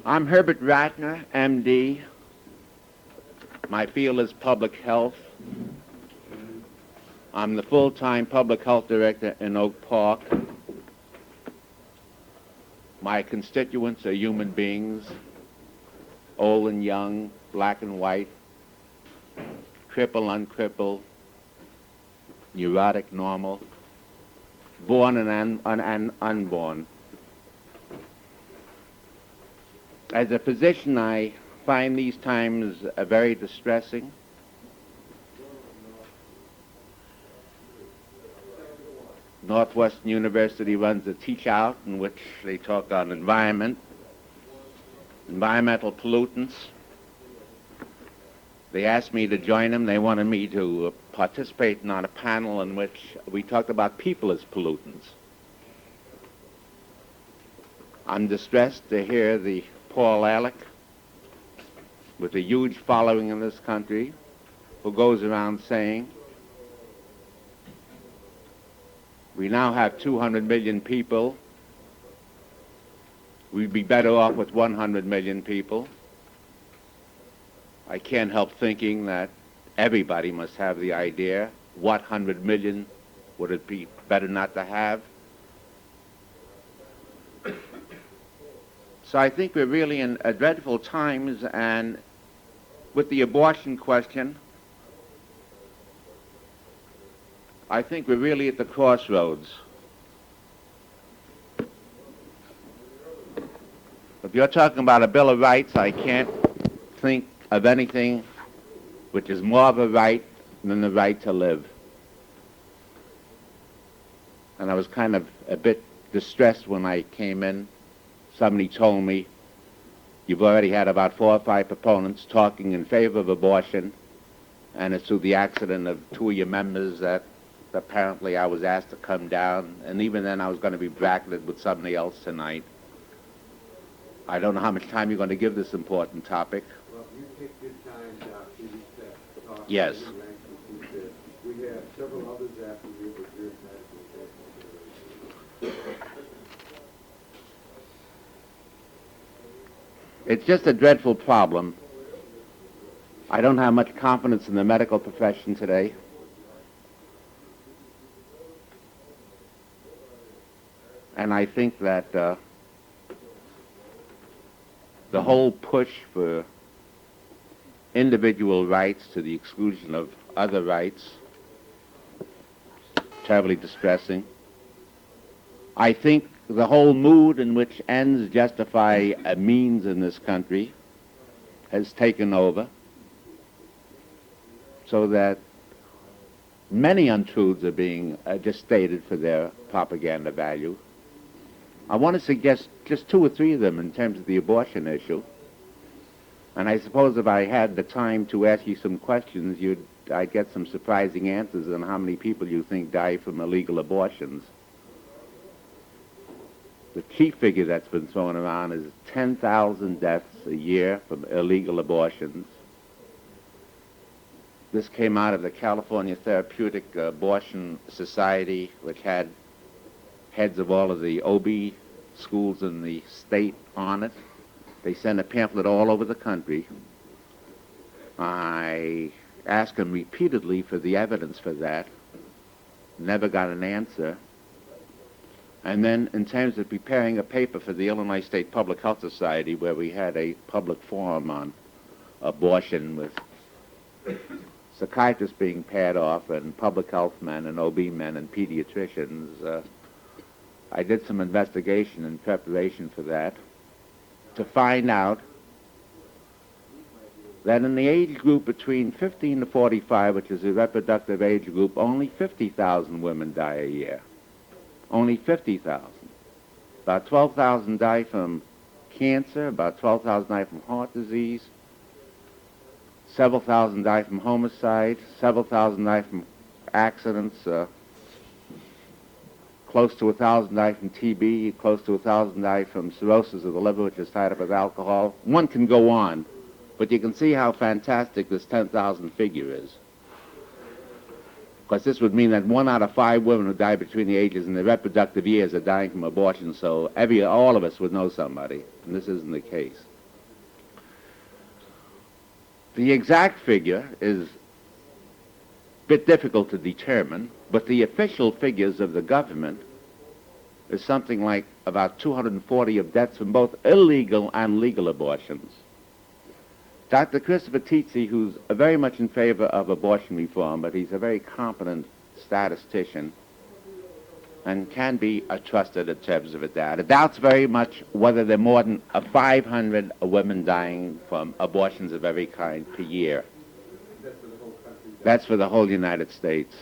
I'm Herbert Ratner, MD. My field is public health. I'm the full-time public health director in Oak Park. My constituents are human beings, old and young, black and white, crippled, uncrippled, neurotic, normal, born and unborn. As a physician, I find these times very distressing. Northwestern University runs a teach out in which they talk on environmental pollutants. They asked me to join them. They wanted me to participate in on a panel in which we talked about people as pollutants. I'm distressed to hear the Paul Alec, with a huge following in this country, who goes around saying, we now have 200 million people. We'd be better off with 100 million people. I can't help thinking that everybody must have the idea, what 100 million would it be better not to have? So I think we're really in dreadful times, and with the abortion question, I think we're really at the crossroads. If you're talking about a Bill of Rights, I can't think of anything which is more of a right than the right to live. And I was kind of a bit distressed when I came in. Somebody told me, you've already had about 4 or 5 proponents talking in favor of abortion, and it's through the accident of 2 of your members that apparently I was asked to come down, and even then I was going to be bracketed with somebody else tonight. I don't know how much time you're going to give this important topic. Well, you take good time, Dr. to talk. Yes. We have several others after you, but you're medical. It's just a dreadful problem. I don't have much confidence in the medical profession today. And I think that the whole push for individual rights to the exclusion of other rights, terribly distressing. I think the whole mood in which ends justify a means in this country has taken over, so that many untruths are being just stated for their propaganda value. I want to suggest just 2 or 3 of them in terms of the abortion issue. And I suppose if I had the time to ask you some questions, I'd get some surprising answers on how many people you think die from illegal abortions. The chief figure that's been thrown around is 10,000 deaths a year from illegal abortions. This came out of the California Therapeutic Abortion Society, which had heads of all of the OB schools in the state on it. They sent a pamphlet all over the country. I asked them repeatedly for the evidence for that. Never got an answer. And then in terms of preparing a paper for the Illinois State Public Health Society, where we had a public forum on abortion with psychiatrists being paired off and public health men and OB men and pediatricians, I did some investigation in preparation for that to find out that in the age group between 15 to 45, which is the reproductive age group, only 50,000 women die a year. Only 50,000. About 12,000 die from cancer, about 12,000 die from heart disease, several thousand die from homicide, several thousand die from accidents, close to 1,000 die from TB, close to 1,000 die from cirrhosis of the liver, which is tied up with alcohol. One can go on, but you can see how fantastic this 10,000 figure is. Because this would mean that 1 out of 5 women who die between the ages and the reproductive years are dying from abortion, so all of us would know somebody, and this isn't the case. The exact figure is a bit difficult to determine, but the official figures of the government is something like about 240 of deaths from both illegal and legal abortions. Dr. Christopher Tizzi, who's very much in favor of abortion reform, but he's a very competent statistician and can be trusted in terms of data, doubts very much whether there are more than 500 women dying from abortions of every kind per year. That's for the whole country. That's for the whole United States.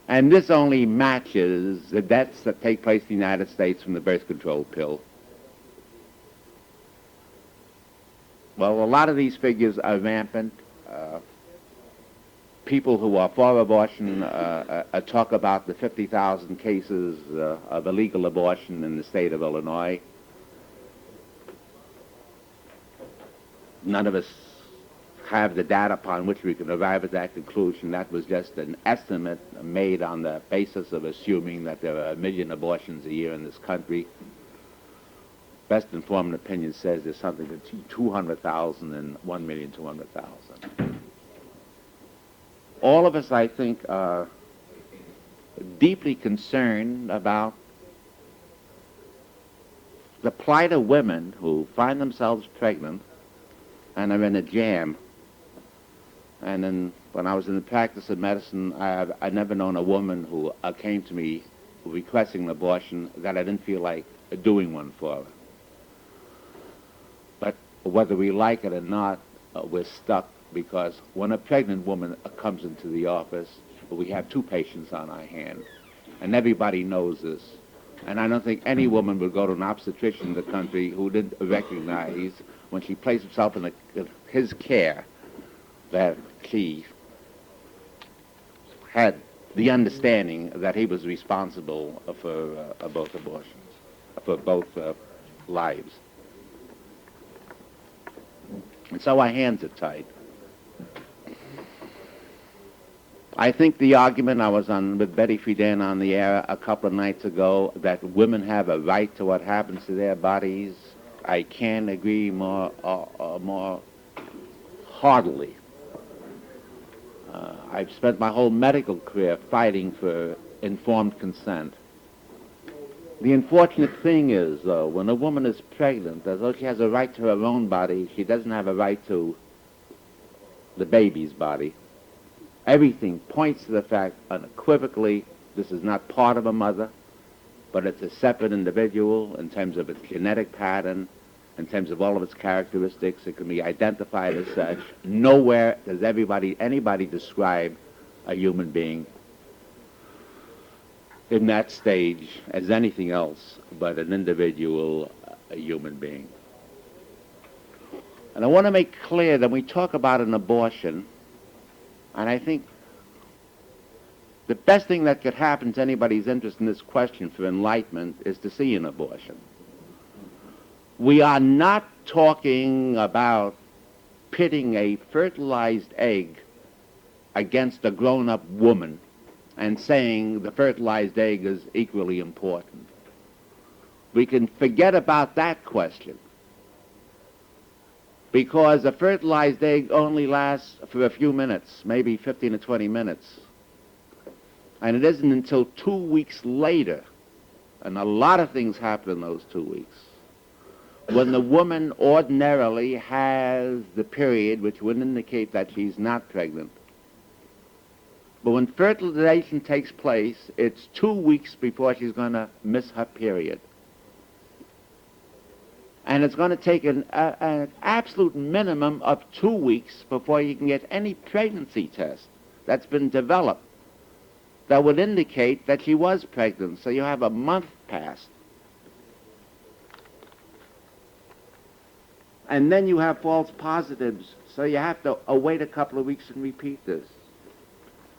And this only matches the deaths that take place in the United States from the birth control pill. Well, a lot of these figures are rampant. People who are for abortion talk about the 50,000 cases of illegal abortion in the state of Illinois. None of us have the data upon which we can arrive at that conclusion. That was just an estimate made on the basis of assuming that there are 1 million abortions a year in this country. Best informed opinion says there's something between 200,000 and 1,200,000. All of us, I think, are deeply concerned about the plight of women who find themselves pregnant and are in a jam. And then when I was in the practice of medicine, I've never known a woman who came to me requesting an abortion that I didn't feel like doing one for her. But whether we like it or not, we're stuck, because when a pregnant woman comes into the office, we have 2 patients on our hand, and everybody knows this. And I don't think any woman would go to an obstetrician in the country who didn't recognize, when she placed herself in his care, that she had the understanding that he was responsible for both abortions, for both lives. And so our hands are tied. I think the argument, I was on with Betty Friedan on the air a couple of nights ago, that women have a right to what happens to their bodies, I can't agree more heartily. I've spent my whole medical career fighting for informed consent. The unfortunate thing is, though, when a woman is pregnant, although she has a right to her own body, she doesn't have a right to the baby's body. Everything points to the fact, unequivocally, this is not part of a mother, but it's a separate individual in terms of its genetic pattern, in terms of all of its characteristics. It can be identified as such. Nowhere does anybody describe a human being in that stage as anything else but an individual, a human being. And I want to make clear that when we talk about an abortion, and I think the best thing that could happen to anybody's interest in this question for enlightenment is to see an abortion. We are not talking about pitting a fertilized egg against a grown-up woman and saying the fertilized egg is equally important. We can forget about that question, because a fertilized egg only lasts for a few minutes, maybe 15 or 20 minutes. And it isn't until 2 weeks later, and a lot of things happen in those 2 weeks, when the woman ordinarily has the period which would indicate that she's not pregnant. But when fertilization takes place, it's 2 weeks before she's going to miss her period. And it's going to take an absolute minimum of 2 weeks before you can get any pregnancy test that's been developed that would indicate that she was pregnant. So you have a month past. And then you have false positives, so you have to wait a couple of weeks and repeat this.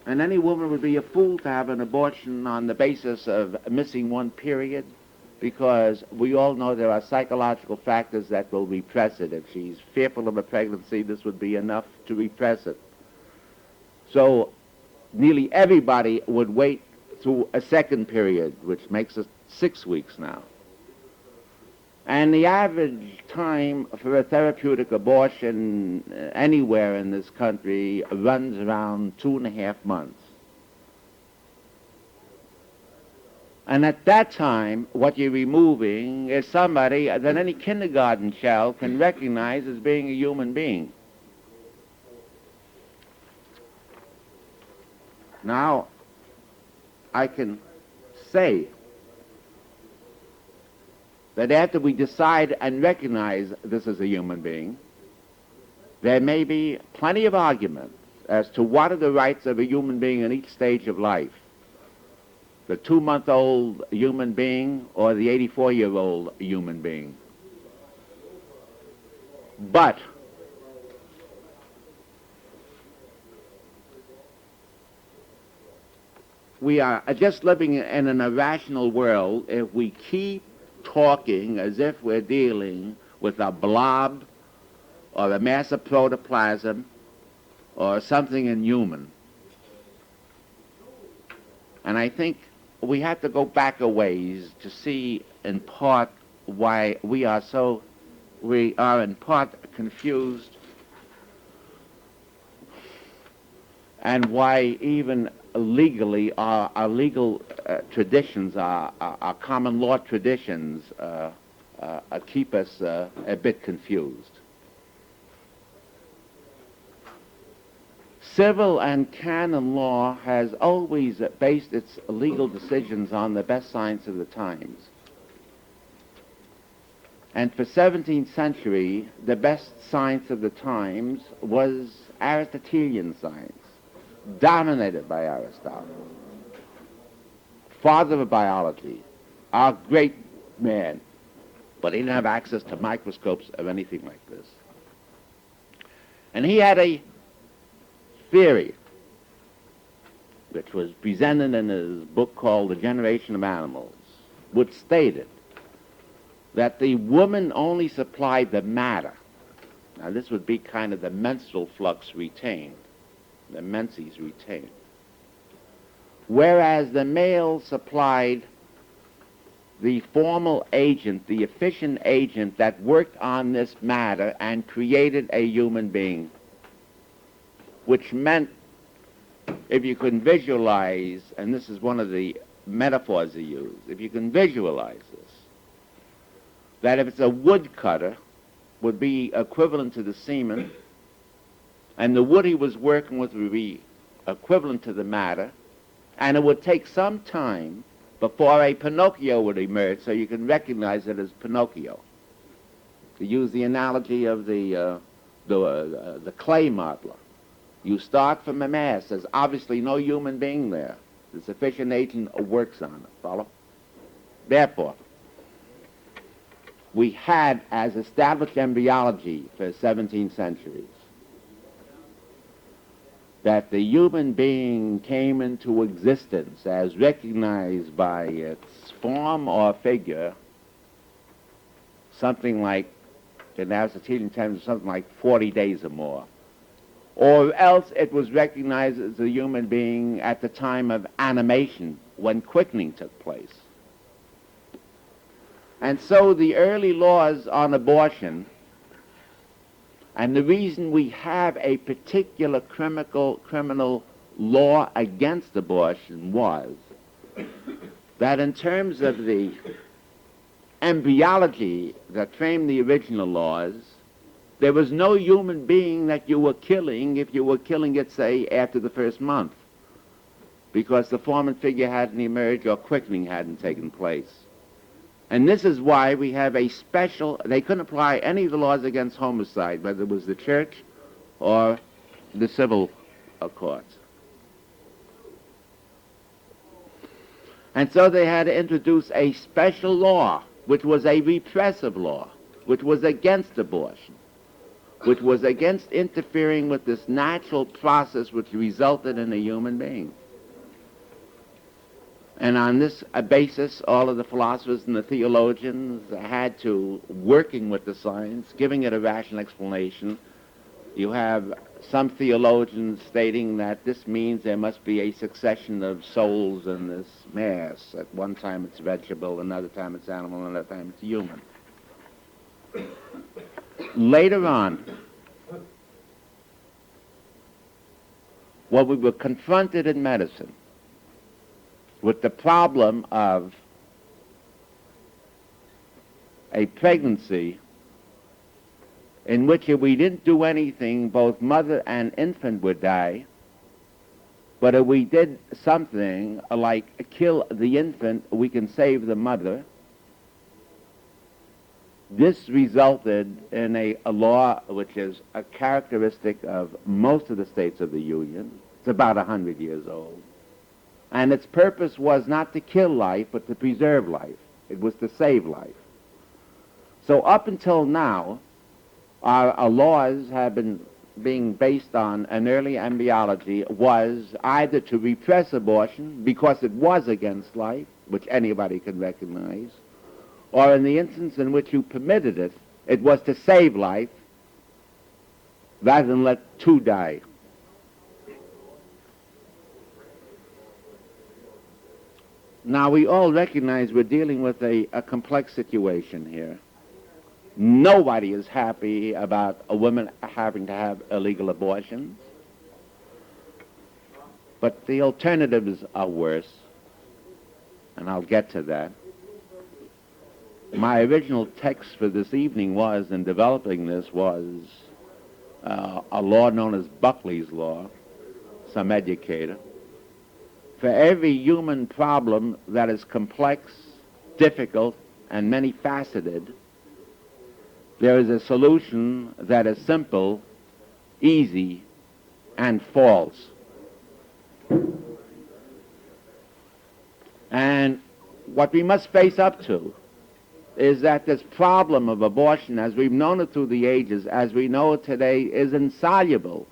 And any woman would be a fool to have an abortion on the basis of missing one period, because we all know there are psychological factors that will repress it. If she's fearful of a pregnancy, this would be enough to repress it. So nearly everybody would wait through a second period, which makes it 6 weeks now. And the average time for a therapeutic abortion anywhere in this country runs around 2.5 months. And at that time, what you're removing is somebody that any kindergarten child can recognize as being a human being. Now, I can say that after we decide and recognize this as a human being, there may be plenty of arguments as to what are the rights of a human being in each stage of life. The 2-month-old human being or the 84-year-old human being. But we are just living in an irrational world if we keep talking as if we're dealing with a blob or a mass of protoplasm or something inhuman. And I think we have to go back a ways to see in part why we are in part confused, and why even legally our legal traditions, our common law traditions keep us a bit confused. Civil and canon law has always based its legal decisions on the best science of the times. And for 17th century, the best science of the times was Aristotelian science, dominated by Aristotle, father of biology, our great man, but he didn't have access to microscopes or anything like this. And he had a theory, which was presented in his book called The Generation of Animals, which stated that the woman only supplied the matter. Now this would be kind of the menstrual flux retained, the menses retained, whereas the male supplied the formal agent, the efficient agent that worked on this matter and created a human being. Which meant, if you can visualize, and this is one of the metaphors they use, if you can visualize this, that if it's a woodcutter, would be equivalent to the semen, and the wood he was working with would be equivalent to the matter, and it would take some time before a Pinocchio would emerge, so you can recognize it as Pinocchio. To use the analogy of the clay modeler. You start from a mass. There's obviously no human being there. The sufficient agent works on it. Follow? Therefore, we had as established embryology for 17 centuries that the human being came into existence as recognized by its form or figure, something like, in Aristotelian terms, something like 40 days or more. Or else it was recognized as a human being at the time of animation, when quickening took place. And so the early laws on abortion, and the reason we have a particular criminal law against abortion was that in terms of the embryology that framed the original laws, there was no human being that you were killing if you were killing it, say, after the first month, because the form and figure hadn't emerged or quickening hadn't taken place. And this is why we have a special, they couldn't apply any of the laws against homicide, whether it was the church or the civil courts. And so they had to introduce a special law, which was a repressive law, which was against abortion, which was against interfering with this natural process which resulted in a human being. And on this basis, all of the philosophers and the theologians had to, working with the science, giving it a rational explanation. You have some theologians stating that this means there must be a succession of souls in this mass. At one time it's vegetable, another time it's animal, another time it's human. Later on, when we were confronted in medicine with the problem of a pregnancy in which if we didn't do anything, both mother and infant would die, but if we did something like kill the infant, we can save the mother. This resulted in a law which is a characteristic of most of the states of the Union. It's about 100 years old. And its purpose was not to kill life, but to preserve life. It was to save life. So up until now, our laws have been being based on an early embryology was either to repress abortion because it was against life, which anybody can recognize, or in the instance in which you permitted it, it was to save life rather than let two die. Now, we all recognize we're dealing with a complex situation here. Nobody is happy about a woman having to have illegal abortions. But the alternatives are worse, and I'll get to that. My original text for this evening was, in developing this, was a law known as Buckley's Law, some educator. For every human problem that is complex, difficult, and many-faceted, there is a solution that is simple, easy, and false. And what we must face up to is that this problem of abortion, as we've known it through the ages, as we know it today, is insoluble.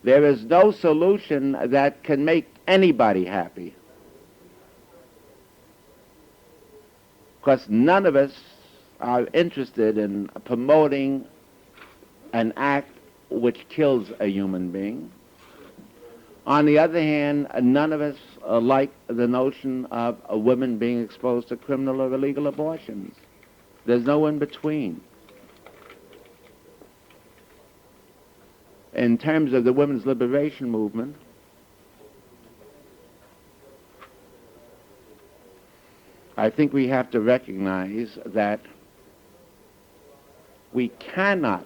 There is no solution that can make anybody happy, because none of us are interested in promoting an act which kills a human being. On the other hand, none of us like the notion of a woman being exposed to criminal or illegal abortions. There's no in between. In terms of the women's liberation movement, I think we have to recognize that we cannot,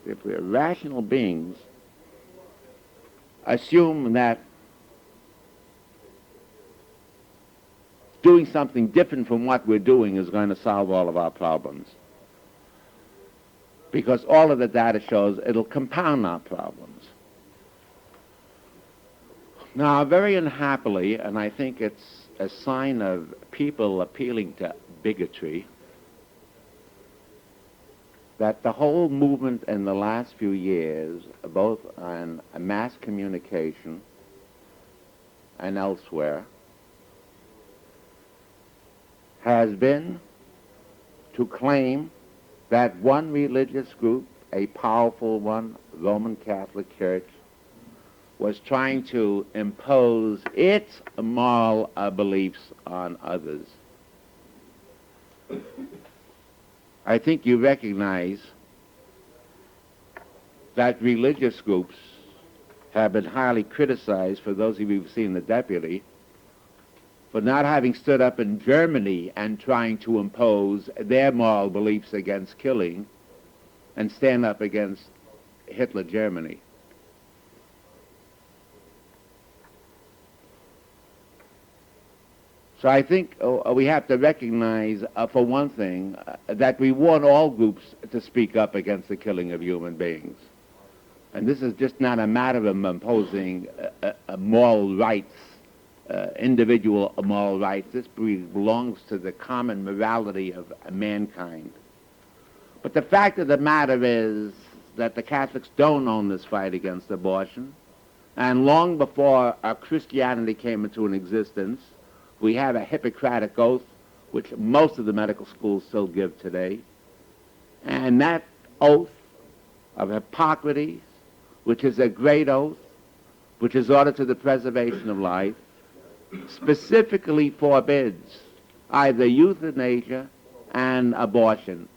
if we're rational beings, assume that doing something different from what we're doing is going to solve all of our problems. Because all of the data shows it'll compound our problems. Now, very unhappily, and I think it's a sign of people appealing to bigotry, that the whole movement in the last few years, both on mass communication and elsewhere, has been to claim that one religious group, a powerful one, Roman Catholic Church, was trying to impose its moral beliefs on others. I think you recognize that religious groups have been highly criticized, for those of you who've seen The Deputy, for not having stood up in Germany and trying to impose their moral beliefs against killing and stand up against Hitler Germany. So I think we have to recognize, for one thing, that we want all groups to speak up against the killing of human beings. And this is just not a matter of imposing moral rights, individual moral rights. This belongs to the common morality of mankind. But the fact of the matter is that the Catholics don't own this fight against abortion. And long before Christianity came into an existence, we have a Hippocratic oath, which most of the medical schools still give today. And that oath of Hippocrates, which is a great oath, which is ordered to the preservation of life, specifically forbids either euthanasia and abortion.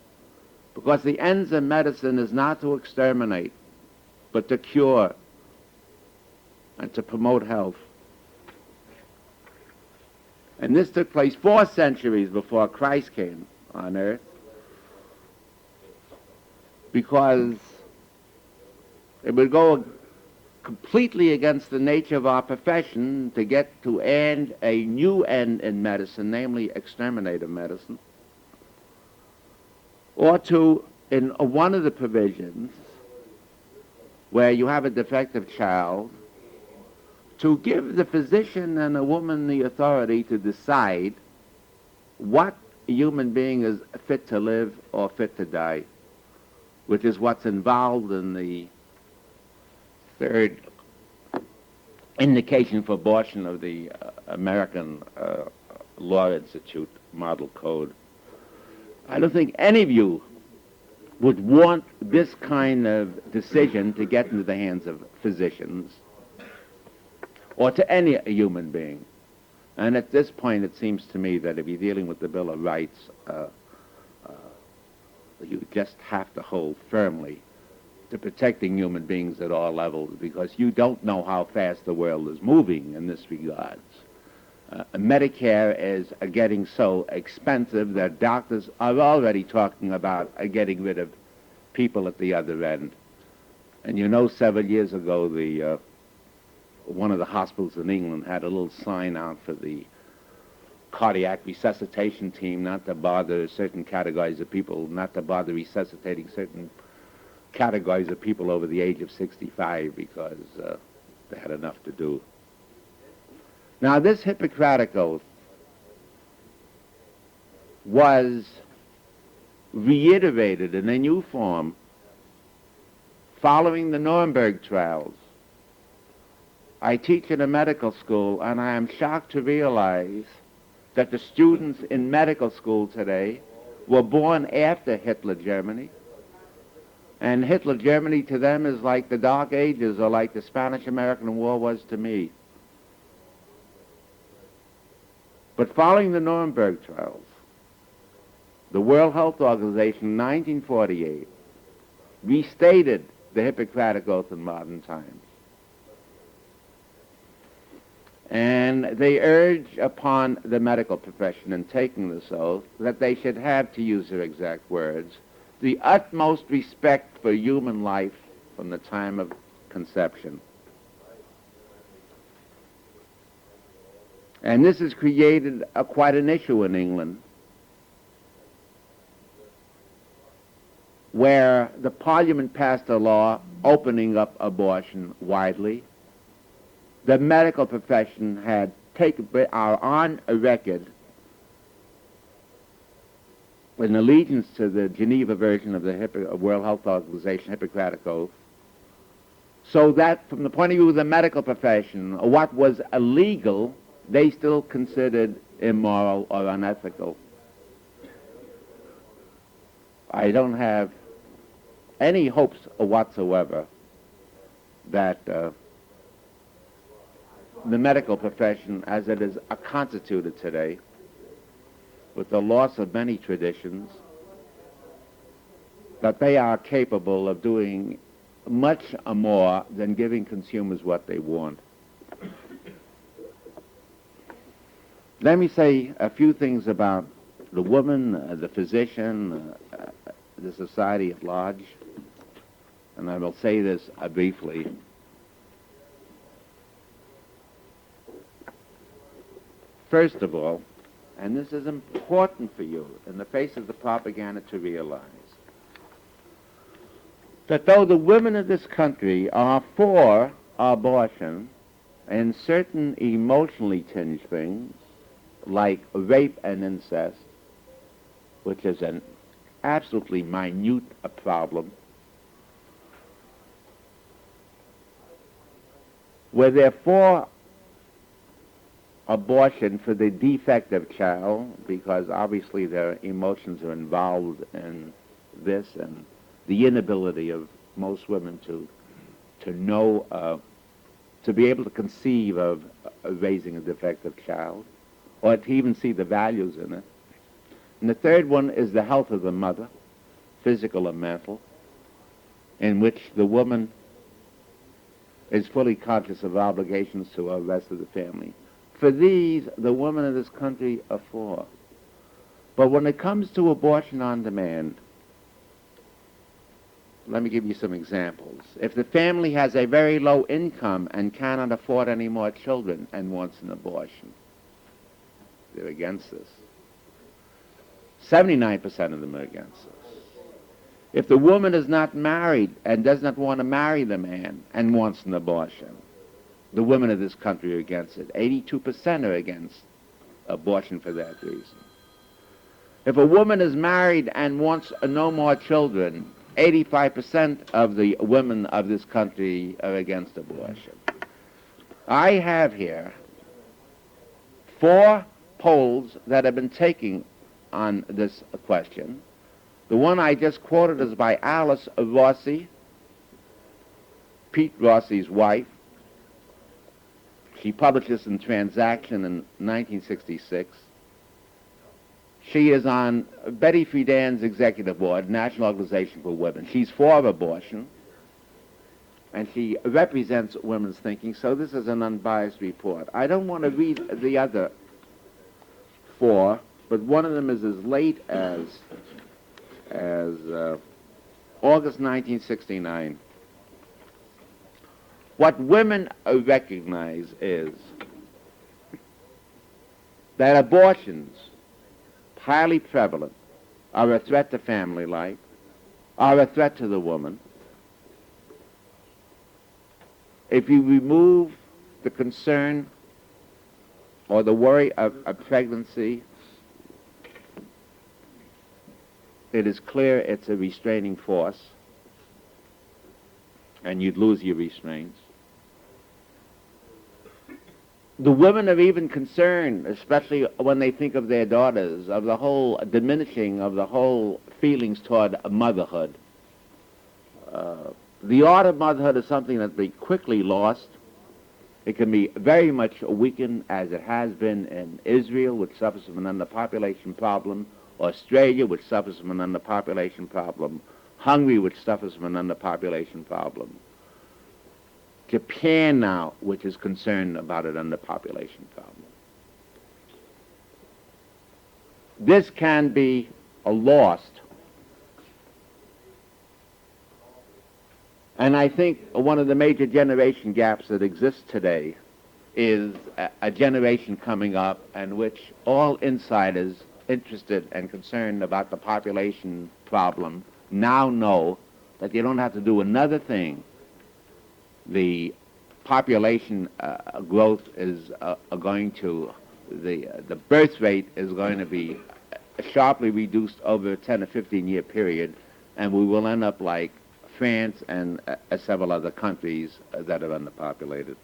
Because the ends of medicine is not to exterminate, but to cure and to promote health. And this took place 4 centuries before Christ came on earth, because it would go completely against the nature of our profession to get to end a new end in medicine, namely exterminative medicine, or to, in one of the provisions where you have a defective child, to give the physician and a woman the authority to decide what human being is fit to live or fit to die, which is what's involved in the 3rd indication for abortion of the American Law Institute Model Code. I don't think any of you would want this kind of decision to get into the hands of physicians or to any human being. And at this point, it seems to me that if you're dealing with the Bill of Rights, you just have to hold firmly to protecting human beings at all levels, because you don't know how fast the world is moving in this regards. Medicare is getting so expensive that doctors are already talking about getting rid of people at the other end. And you know, several years ago, one of the hospitals in England had a little sign out for the cardiac resuscitation team not to bother certain categories of people, not to bother resuscitating certain categories of people over the age of 65 because they had enough to do. Now, this Hippocratic Oath was reiterated in a new form following the Nuremberg trials. I teach in a medical school, and I am shocked to realize that the students in medical school today were born after Hitler Germany. And Hitler Germany to them is like the Dark Ages or like the Spanish-American War was to me. But following the Nuremberg trials, the World Health Organization in 1948 restated the Hippocratic Oath in modern times. And they urge upon the medical profession in taking this oath that they should have, to use their exact words, the utmost respect for human life from the time of conception. And this has created quite an issue in England, where the Parliament passed a law opening up abortion widely. The medical profession are on a record an allegiance to the Geneva version of the World Health Organization Hippocratic Oath, so that from the point of view of the medical profession, what was illegal, they still considered immoral or unethical. I don't have any hopes whatsoever that the medical profession, as it is constituted today, with the loss of many traditions, that they are capable of doing much more than giving consumers what they want. Let me say a few things about the woman, the physician, the society at large, and I will say this briefly. First of all, and this is important for you in the face of the propaganda to realize, that though the women of this country are for abortion and certain emotionally tinged things, like rape and incest, which is an absolutely minute problem, where they're for abortion for the defective child, because obviously their emotions are involved in this, and the inability of most women to know, to be able to conceive of raising a defective child, or to even see the values in it. And the third one is the health of the mother. physical or mental, in which the woman is fully conscious of obligations to the rest of the family. For these, the women of this country are for. But when it comes to abortion on demand, let me give you some examples. If the family has a very low income and cannot afford any more children and wants an abortion, they're against this. 79% of them are against this. If the woman is not married and does not want to marry the man and wants an abortion, the women of this country are against it. 82% are against abortion for that reason. If a woman is married and wants no more children, 85% of the women of this country are against abortion. I have here 4 polls that have been taken on this question. The one I just quoted is by Alice Rossi, Pete Rossi's wife. She published this in Transaction in 1966. She is on Betty Friedan's executive board, National Organization for Women. She's for abortion, and she represents women's thinking, so this is an unbiased report. I don't want to read the other 4, but one of them is as late as August 1969. What women recognize is that abortions, highly prevalent, are a threat to family life, are a threat to the woman. If you remove the concern or the worry of pregnancy, it is clear it's a restraining force, and you'd lose your restraints. The women are even concerned, especially when they think of their daughters, of the whole diminishing of the whole feelings toward motherhood. The art of motherhood is something that's been quickly lost. It can be very much weakened, as it has been in Israel, which suffers from an underpopulation problem, Australia, which suffers from an underpopulation problem, Hungary, which suffers from an underpopulation problem, Japan now, which is concerned about an underpopulation problem. This can be lost. And I think one of the major generation gaps that exists today is a generation coming up in which all insiders interested and concerned about the population problem now know that you don't have to do another thing. The population growth is the birth rate is going to be sharply reduced over a 10 or 15 year period, and we will end up like France and several other countries that are underpopulated.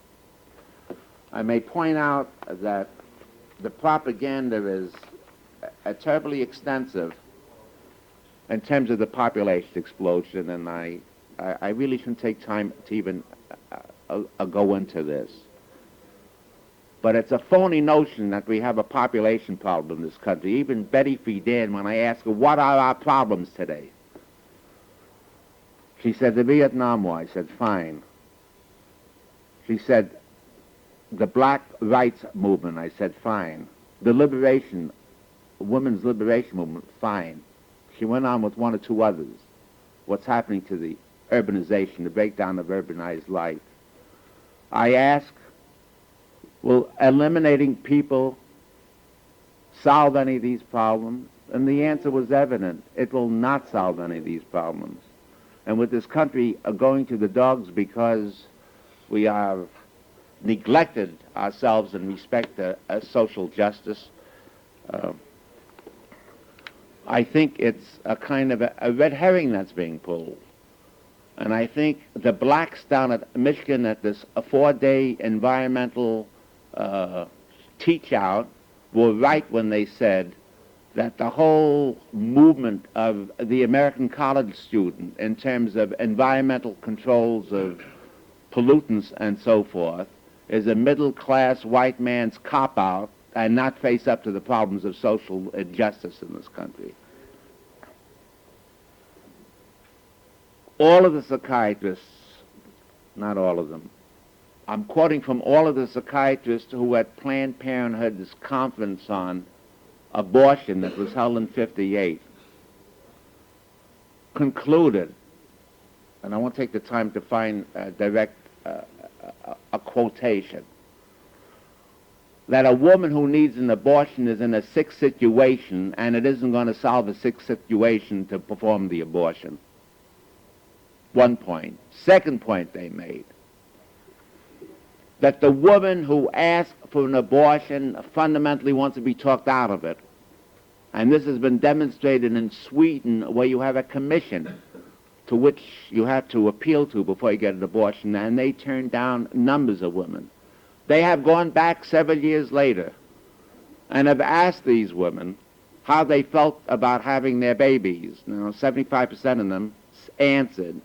I may point out that the propaganda is terribly extensive in terms of the population explosion, and I really shouldn't take time to even go into this. But it's a phony notion that we have a population problem in this country. Even Betty Friedan, when I asked her, what are our problems today? She said, the Vietnam War. I said, fine. She said, the black rights movement. I said, fine. The women's liberation movement, fine. She went on with 1 or 2 others. What's happening to the urbanization, the breakdown of urbanized life? I ask, will eliminating people solve any of these problems? And the answer was evident. It will not solve any of these problems. And with this country going to the dogs because we have neglected ourselves in respect to social justice, I think it's a kind of a red herring that's being pulled. And I think the blacks down at Michigan at this 4-day environmental teach-out were right when they said that the whole movement of the American college student in terms of environmental controls of pollutants and so forth is a middle-class white man's cop-out and not face up to the problems of social justice in this country. all of the psychiatrists, not all of them, I'm quoting from all of the psychiatrists who at Planned Parenthood's conference on abortion that was held in 58, concluded, and I won't take the time to find a quotation, that a woman who needs an abortion is in a sick situation, and it isn't going to solve a sick situation to perform the abortion. One point. Second point they made, that the woman who asks for an abortion fundamentally wants to be talked out of it. And this has been demonstrated in Sweden, where you have a commission to which you have to appeal to before you get an abortion, and they turn down numbers of women. They have gone back several years later and have asked these women how they felt about having their babies. Now, 75% of them answered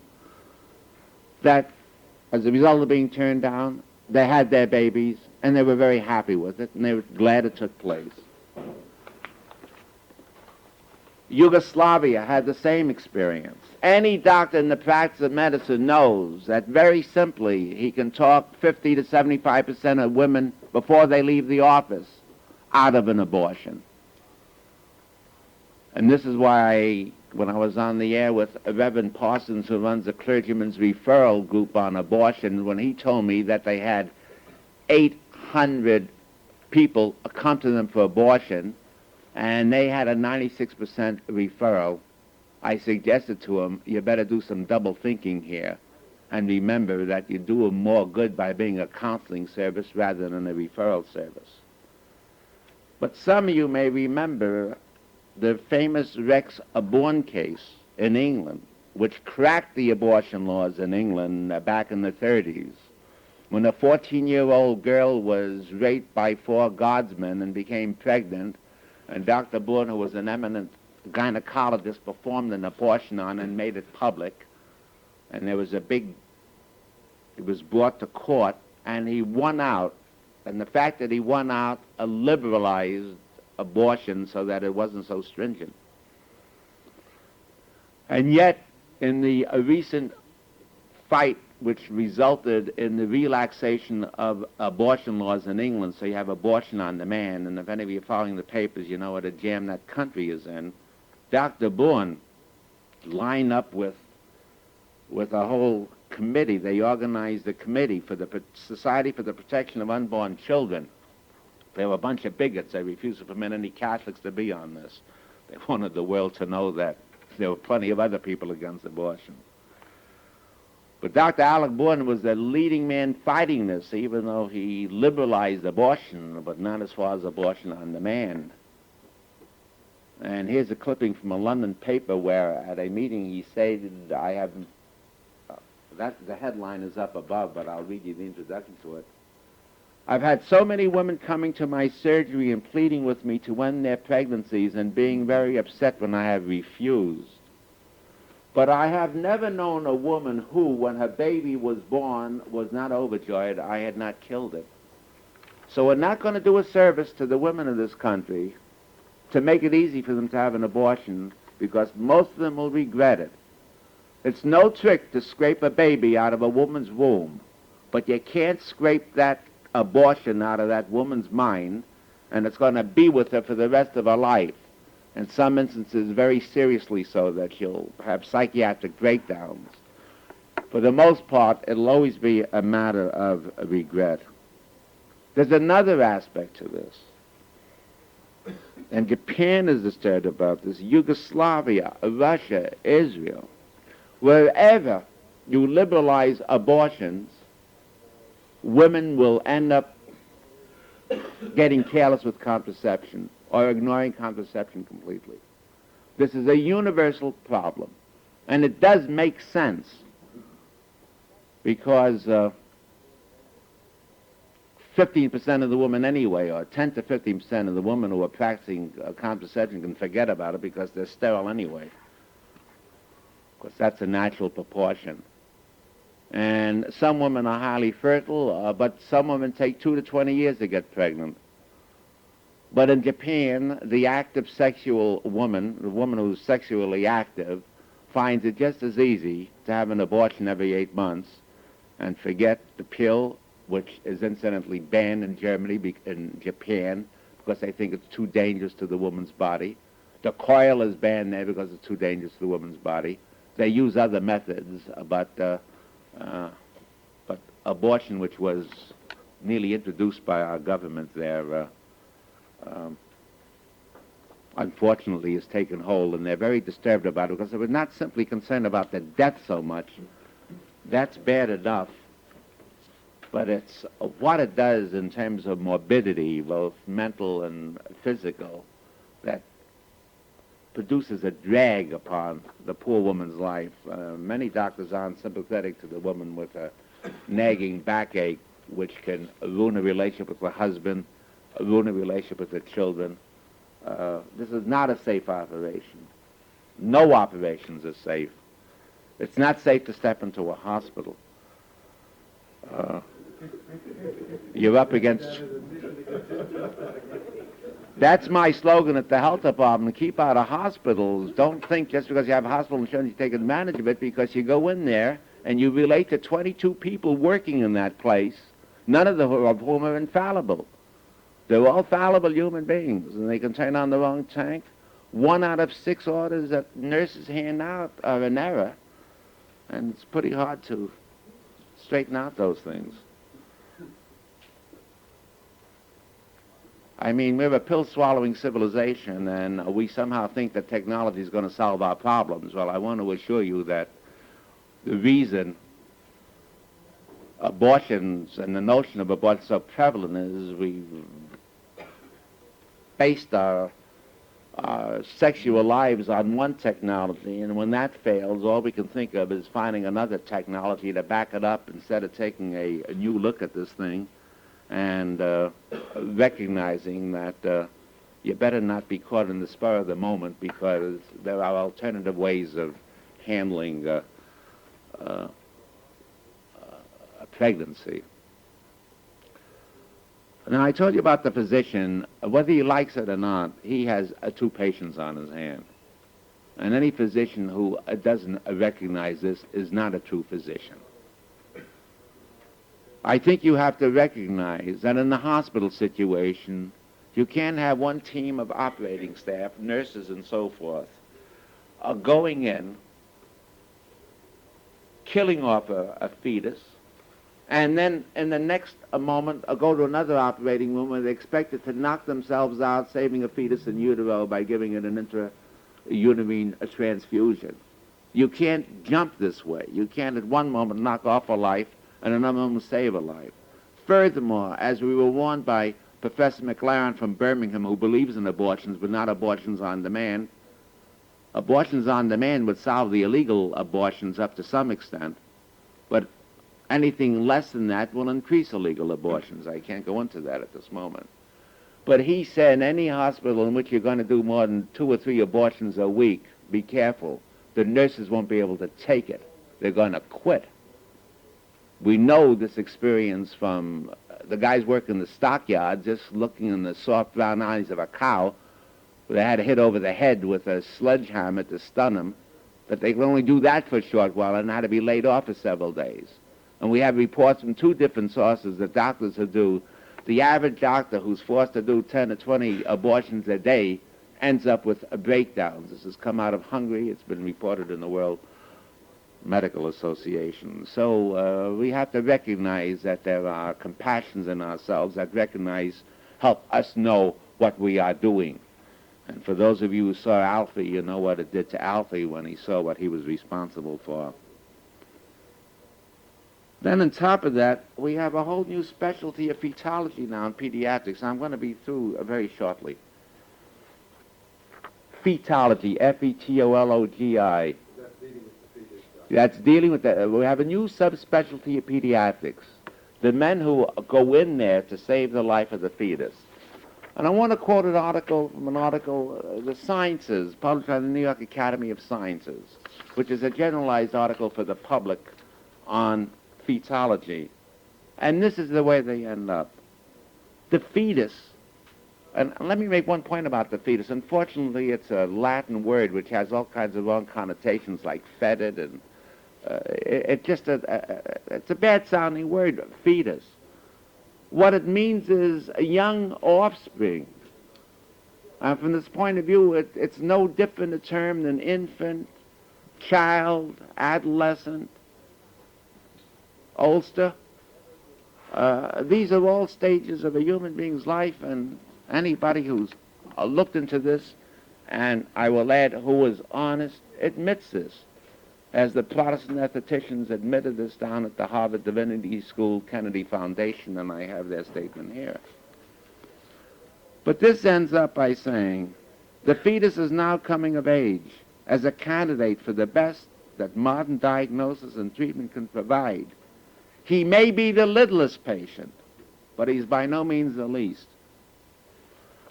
that as a result of being turned down, they had their babies, and they were very happy with it, and they were glad it took place. Yugoslavia had the same experience. Any doctor in the practice of medicine knows that very simply he can talk 50 to 75% of women before they leave the office out of an abortion. And this is why when I was on the air with Reverend Parsons, who runs the clergyman's referral group on abortion, when he told me that they had 800 people come to them for abortion, and they had a 96% referral, I suggested to him, you better do some double thinking here, and remember that you do them more good by being a counseling service rather than a referral service. But some of you may remember the famous Rex Aborn case in England, which cracked the abortion laws in England back in the 30s, when a 14-year-old girl was raped by 4 guardsmen and became pregnant, and Dr. Bourne, who was an eminent gynecologist, performed an abortion on and made it public. And there was it was brought to court, and he won out. And the fact that he won out liberalized abortion so that it wasn't so stringent. And yet, in the recent fight which resulted in the relaxation of abortion laws in England, so you have abortion on demand, and if any of you are following the papers, you know what a jam that country is in, Dr. Bourne lined up with a whole committee. They organized a committee for the Society for the Protection of Unborn Children. They were a bunch of bigots. They refused to permit any Catholics to be on this. They wanted the world to know that there were plenty of other people against abortion. But Dr. Alec Bourne was the leading man fighting this, even though he liberalized abortion, but not as far as abortion on demand. And here's a clipping from a London paper where at a meeting he said, the headline is up above, but I'll read you the introduction to it. I've had so many women coming to my surgery and pleading with me to end their pregnancies and being very upset when I have refused. But I have never known a woman who, when her baby was born, was not overjoyed I had not killed it. So we're not going to do a service to the women of this country to make it easy for them to have an abortion, because most of them will regret it. It's no trick to scrape a baby out of a woman's womb, but you can't scrape that abortion out of that woman's mind, and it's going to be with her for the rest of her life. In some instances, very seriously so, that she'll have psychiatric breakdowns. For the most part, it'll always be a matter of regret. There's another aspect to this. And Japan is disturbed about this. Yugoslavia, Russia, Israel. Wherever you liberalize abortions, women will end up getting careless with contraception or ignoring contraception completely. This is a universal problem. And it does make sense, because 15% of the women anyway, or 10 to 15% of the women who are practicing contraception can forget about it because they're sterile anyway. Because that's a natural proportion. And some women are highly fertile, but some women take 2 to 20 years to get pregnant. But in Japan, the active sexual woman, the woman who's sexually active, finds it just as easy to have an abortion every 8 months and forget the pill, which is incidentally banned in Germany, in Japan, because they think it's too dangerous to the woman's body. The coil is banned there because it's too dangerous to the woman's body. They use other methods, but abortion, which was nearly introduced by our government there, unfortunately has taken hold, and they're very disturbed about it because they were not simply concerned about the death so much. That's bad enough, but it's what it does in terms of morbidity, both mental and physical, that produces a drag upon the poor woman's life. Many doctors aren't sympathetic to the woman with a nagging backache, which can ruin a relationship with the husband, ruin a relationship with the children. This is not a safe operation. No operations are safe. It's not safe to step into a hospital. You're up against... That's my slogan at the health department: keep out of hospitals. Don't think just because you have hospital insurance you take advantage of it, because you go in there and you relate to 22 people working in that place, none of whom are infallible. They're all fallible human beings, and they can turn on the wrong tank. 1 out of 6 orders that nurses hand out are an error, and it's pretty hard to straighten out those things. I mean, we're a pill-swallowing civilization, and we somehow think that technology is going to solve our problems. Well, I want to assure you that the reason abortions and the notion of abortion is so prevalent is we've based our sexual lives on one technology, and when that fails, all we can think of is finding another technology to back it up instead of taking a new look at this thing and recognizing that you better not be caught in the spur of the moment, because there are alternative ways of handling a pregnancy. Now, I told you about the physician. Whether he likes it or not, he has 2 patients on his hand. And any physician who doesn't recognize this is not a true physician. I think you have to recognize that in the hospital situation, you can't have one team of operating staff, nurses and so forth, going in, killing off a fetus, and then in the next moment go to another operating room where they expect it to knock themselves out, saving a fetus in utero by giving it an intrauterine transfusion. You can't jump this way. You can't at one moment knock off a life and another moment save a life. Furthermore, as we were warned by Professor McLaren from Birmingham, who believes in abortions but not abortions on demand would solve the illegal abortions up to some extent, but anything less than that will increase illegal abortions. I can't go into that at this moment. But he said, in any hospital in which you're going to do more than 2 or 3 abortions a week, be careful. The nurses won't be able to take it. They're going to quit. We know this experience from the guys working the stockyards, just looking in the soft brown eyes of a cow. They had to hit over the head with a sledgehammer to stun them, but they could only do that for a short while and had to be laid off for several days. And we have reports from 2 different sources that doctors who do, the average doctor who's forced to do 10 or 20 abortions a day ends up with breakdowns. This has come out of Hungary. It's been reported in the World Medical Association. So we have to recognize that there are compassions in ourselves that help us know what we are doing. And for those of you who saw Alfie, you know what it did to Alfie when he saw what he was responsible for. Then on top of that, we have a whole new specialty of fetology now in pediatrics. I'm going to be through very shortly. Fetology, F-E-T-O-L-O-G-I. That's dealing with that. We have a new subspecialty of pediatrics. The men who go in there to save the life of the fetus. And I want to quote an article The Sciences, published by the New York Academy of Sciences, which is a generalized article for the public on fetology. And this is the way they end up. The fetus And let me make one point about the fetus. Unfortunately, it's a Latin word which has all kinds of wrong connotations, like fetid, and it's a bad-sounding word, fetus. What it means is a young offspring. From this point of view, it's no different a term than infant, child, adolescent, oldster. These are all stages of a human being's life, and anybody who's looked into this, and I will add, who is honest, admits this, as the Protestant estheticians admitted this down at the Harvard Divinity School Kennedy Foundation, and I have their statement here. But this ends up by saying, the fetus is now coming of age as a candidate for the best that modern diagnosis and treatment can provide. He may be the littlest patient, but he's by no means the least.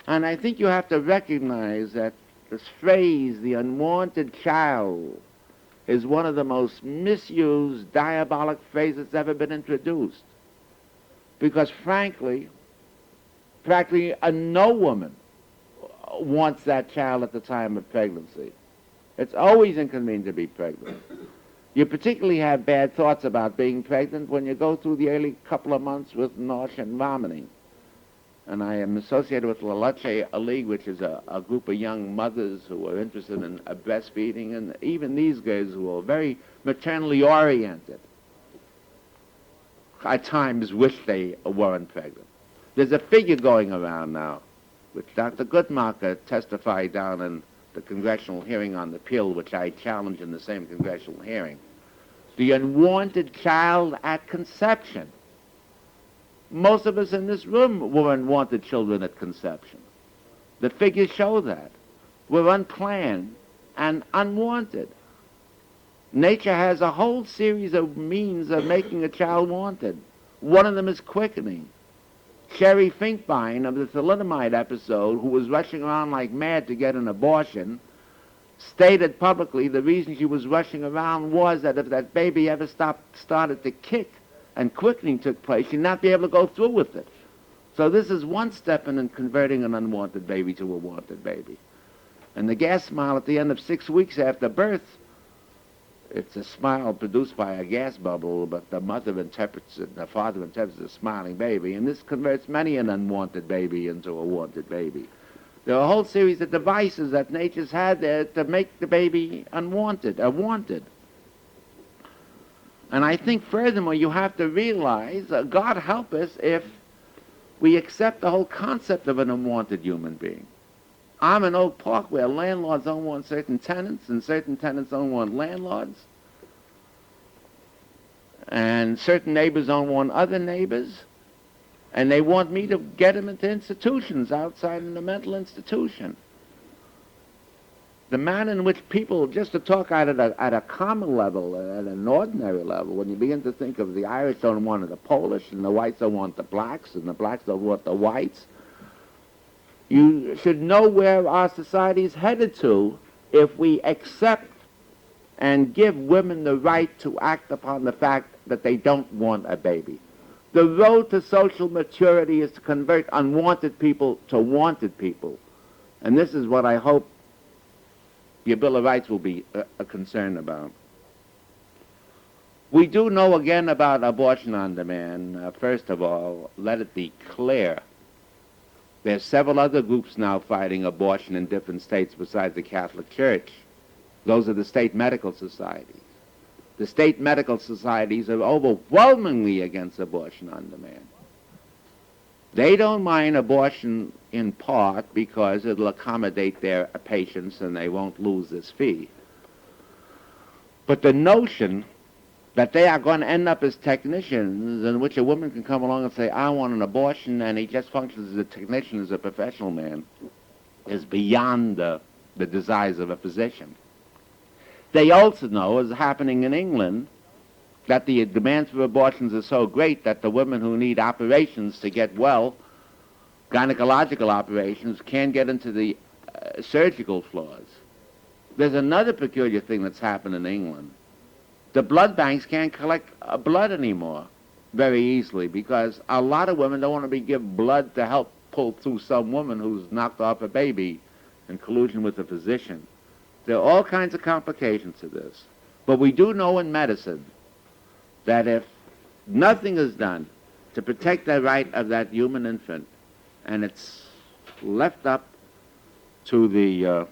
And I think you have to recognize that this phrase, the unwanted child, is one of the most misused, diabolic phrases that's ever been introduced. Because frankly, practically no woman wants that child at the time of pregnancy. It's always inconvenient to be pregnant. You particularly have bad thoughts about being pregnant when you go through the early couple of months with nausea and vomiting. And I am associated with La Leche League, which is a group of young mothers who are interested in breastfeeding, and even these girls who are very maternally oriented at times wish they weren't pregnant. There's a figure going around now, which Dr. Guttmacher testified down in the congressional hearing on the pill, which I challenged in the same congressional hearing. The unwanted child at conception. Most of us in this room were unwanted children at conception. The figures show that. We're unplanned and unwanted. Nature has a whole series of means of making a child wanted. One of them is quickening. Sherry Finkbein of the thalidomide episode, who was rushing around like mad to get an abortion, stated publicly the reason she was rushing around was that if that baby ever started to kick and quickening took place, she'd not be able to go through with it. So this is one step in converting an unwanted baby to a wanted baby. And the gas smile at the end of 6 weeks after birth, it's a smile produced by a gas bubble, but the mother interprets it, the father interprets it as a smiling baby, and this converts many an unwanted baby into a wanted baby. There are a whole series of devices that nature's had there to make the baby unwanted, or wanted. And I think, furthermore, you have to realize, God help us if we accept the whole concept of an unwanted human being. I'm in Oak Park where landlords don't want certain tenants and certain tenants don't want landlords. And certain neighbors don't want other neighbors. And they want me to get them into institutions outside in a mental institution. The manner in which people, just to talk at a common level, at an ordinary level, when you begin to think of the Irish don't want the Polish, and the whites don't want the blacks, and the blacks don't want the whites, you should know where our society is headed to if we accept and give women the right to act upon the fact that they don't want a baby. The road to social maturity is to convert unwanted people to wanted people. And this is what I hope your Bill of Rights will be concerned about. We do know again about abortion on demand. First of all, let it be clear. There's several other groups now fighting abortion in different states besides the Catholic Church. Those are the state medical societies. The state medical societies are overwhelmingly against abortion on demand. They don't mind abortion in part because it'll accommodate their patients and they won't lose this fee. But the notion that they are going to end up as technicians in which a woman can come along and say, I want an abortion, and he just functions as a technician, as a professional man, is beyond the desires of a physician. They also know, as happening in England, that the demands for abortions are so great that the women who need operations to get well, gynecological operations, can't get into the surgical floors. There's another peculiar thing that's happened in England. The blood banks can't collect blood anymore very easily because a lot of women don't want to be given blood to help pulled through some woman who's knocked off a baby in collusion with a physician. There are all kinds of complications to this. But we do know in medicine that if nothing is done to protect the right of that human infant, and it's left up to the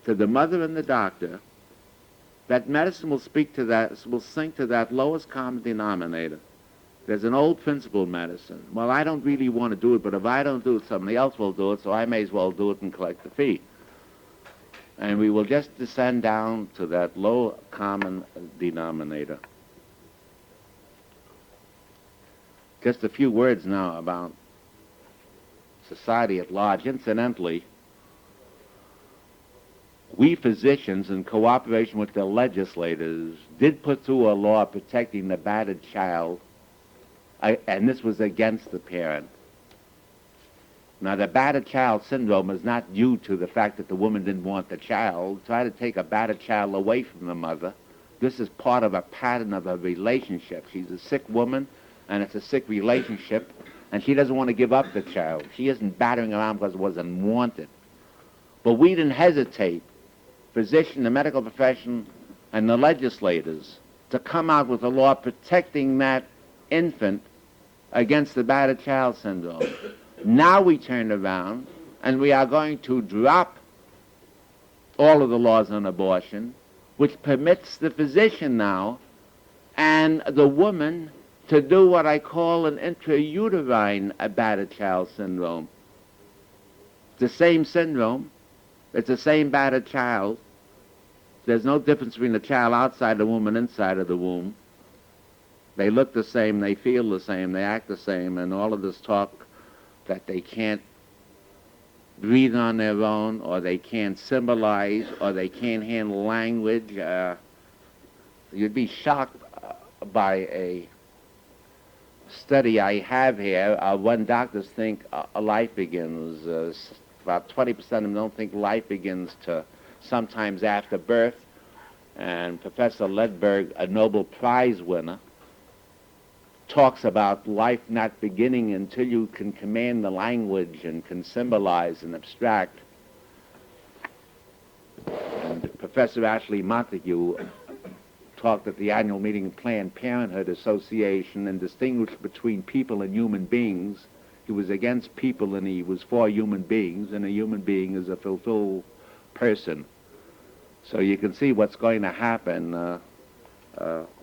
mother and the doctor, that medicine will speak to that, will sink to that lowest common denominator. There's an old principle in medicine. Well, I don't really want to do it, but if I don't do it, somebody else will do it, so I may as well do it and collect the fee. And we will just descend down to that low common denominator. Just a few words now about society at large. Incidentally, we physicians, in cooperation with the legislators, did put through a law protecting the battered child, and this was against the parent. Now, the battered child syndrome is not due to the fact that the woman didn't want the child. Try to take a battered child away from the mother. This is part of a pattern of a relationship. She's a sick woman, and it's a sick relationship, and she doesn't want to give up the child. She isn't battering around because it wasn't wanted. But we didn't hesitate, physician, the medical profession, and the legislators, to come out with a law protecting that infant against the battered child syndrome. Now we turn around and we are going to drop all of the laws on abortion, which permits the physician now and the woman to do what I call an intrauterine battered child syndrome. It's the same syndrome. It's the same battered child. There's no difference between the child outside the womb and inside of the womb. They look the same, they feel the same, they act the same, and all of this talk that they can't breathe on their own, or they can't symbolize, or they can't handle language. You'd be shocked by a study I have here. When doctors think a life begins, about 20% of them don't think life begins to sometimes after birth. And Professor Ledberg, a Nobel Prize winner, talks about life not beginning until you can command the language and can symbolize and abstract. And Professor Ashley Montague talked at the annual meeting of Planned Parenthood Association and distinguished between people and human beings. He was against people and he was for human beings, and a human being is a fulfilled person. So you can see what's going to happen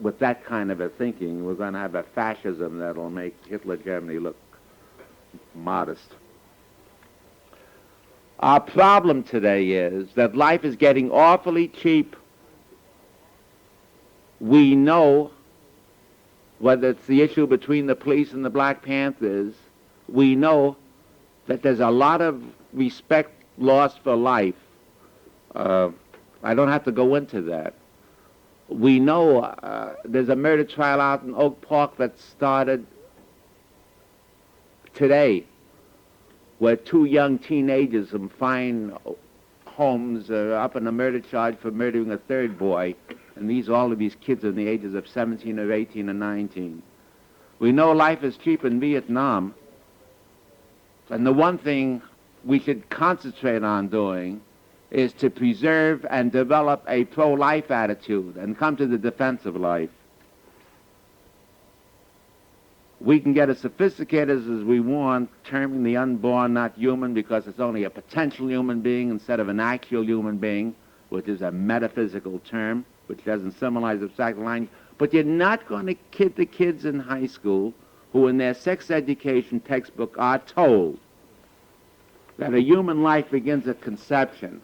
with that kind of a thinking. We're going to have a fascism that'll make Hitler Germany look modest. Our problem today is that life is getting awfully cheap. We know, whether it's the issue between the police and the Black Panthers, we know that there's a lot of respect lost for life. I don't have to go into that. We know there's a murder trial out in Oak Park that started today, where two young teenagers from fine homes are up in a murder charge for murdering a third boy. And all of these kids are in the ages of 17 or 18 or 19. We know life is cheap in Vietnam. And the one thing we should concentrate on doing is to preserve and develop a pro-life attitude and come to the defense of life. We can get as sophisticated as we want, terming the unborn not human because it's only a potential human being instead of an actual human being, which is a metaphysical term, which doesn't symbolize abstract language. But you're not going to kid the kids in high school who in their sex education textbook are told that a human life begins at conception.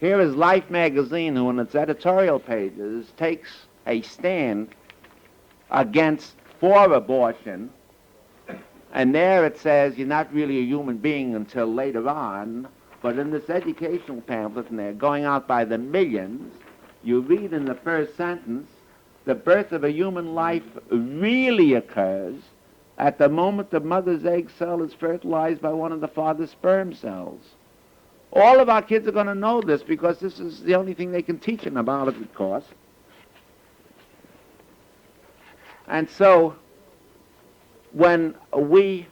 Here is Life magazine, who in its editorial pages takes a stand for abortion, and there it says you're not really a human being until later on. But in this educational pamphlet, and they're going out by the millions, you read in the first sentence, the birth of a human life really occurs at the moment the mother's egg cell is fertilized by one of the father's sperm cells. All of our kids are going to know this because this is the only thing they can teach them about it, of course. And so when we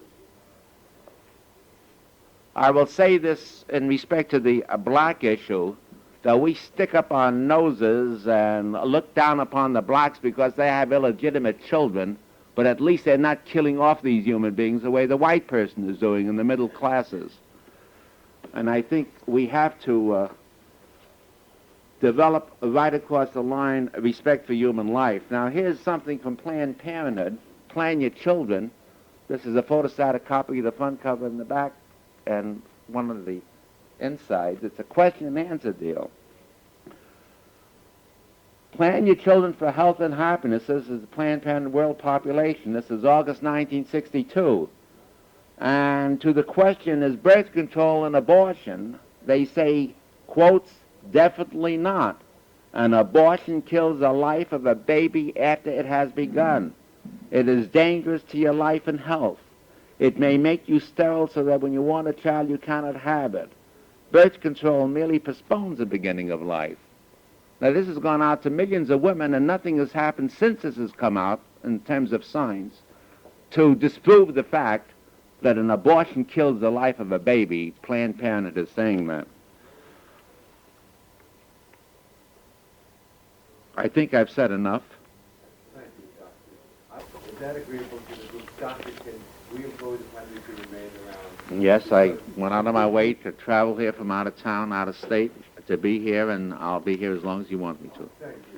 I will say this in respect to the black issue, that we stick up our noses and look down upon the blacks because they have illegitimate children, but at least they're not killing off these human beings the way the white person is doing in the middle classes. And I think we have to develop right across the line respect for human life. Now, here's something from Planned Parenthood. Plan your children. This is a photostatic copy of the front cover and the back and one of the insides. It's a question and answer deal. Plan your children for health and happiness. This is the Planned Parenthood World Population. This is August 1962. And to the question, is birth control an abortion? They say, quotes, definitely not. An abortion kills the life of a baby after it has begun. It is dangerous to your life and health. It may make you sterile so that when you want a child, you cannot have it. Birth control merely postpones the beginning of life. Now, this has gone out to millions of women, and nothing has happened since this has come out in terms of science to disprove the fact that an abortion kills the life of a baby. Planned Parenthood is saying that. I think I've said enough. Thank you, Doctor. Is that agreeable to the group? Doctor, can we impose upon you to remain around? Yes, I went out of my way to travel here from out of town, out of state, to be here, and I'll be here as long as you want me to. Thank you.